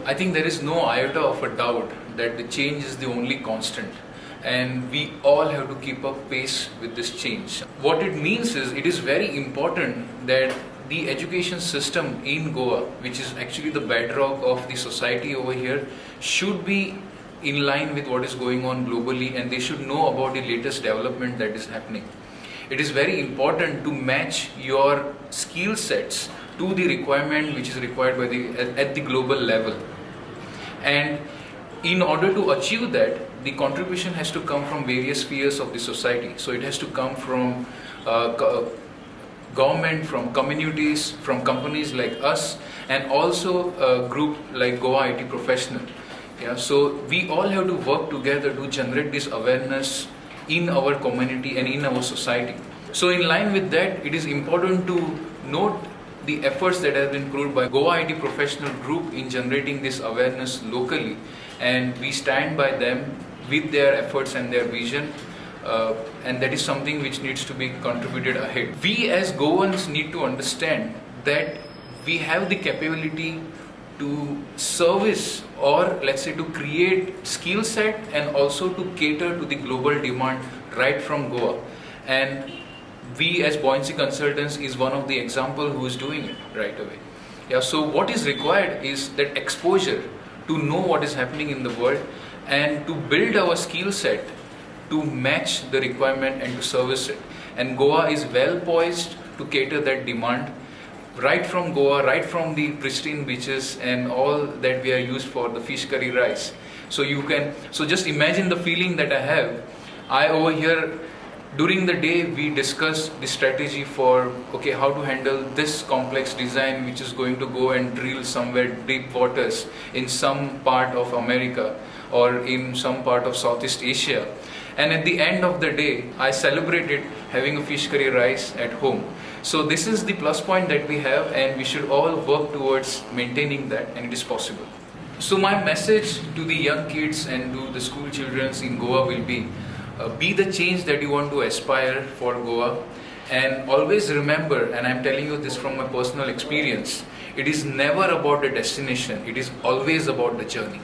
I think there is no iota of a doubt that the change is the only constant, and we all have to keep up pace with this change. What it means is it is very important that the education system in Goa, which is actually the bedrock of the society over here, should be in line with what is going on globally, and they should know about the latest development that is happening. It is very important to match your skill sets to the requirement which is required by at the global level. And in order to achieve that, the contribution has to come from various spheres of the society. So it has to come from government, from communities, from companies like us, and also a group like Goa IT Professional. Yeah, so we all have to work together to generate this awareness in our community and in our society. So in line with that, it is important to note the efforts that have been put by Goa IT Professional Group in generating this awareness locally, and we stand by them with their efforts and their vision, and that is something which needs to be contributed ahead. We as Goans need to understand that we have the capability to service, or let's say to create skill set and also to cater to the global demand right from Goa. And we as Buoyancy Consultants is one of the example who is doing it right away. Yeah, so what is required is that exposure to know what is happening in the world and to build our skill set to match the requirement and to service it. And Goa is well poised to cater that demand right from Goa, right from the pristine beaches and all that we are used for, the fish curry rice. So just imagine the feeling that I have. I over here, during the day we discuss the strategy for how to handle this complex design which is going to go and drill somewhere deep waters in some part of America or in some part of Southeast Asia. And at the end of the day, I celebrated having a fish curry rice at home. So this is the plus point that we have, and we should all work towards maintaining that, and it is possible. So my message to the young kids and to the school children in Goa will be the change that you want to aspire for Goa, and always remember, and I'm telling you this from my personal experience, it is never about the destination, it is always about the journey.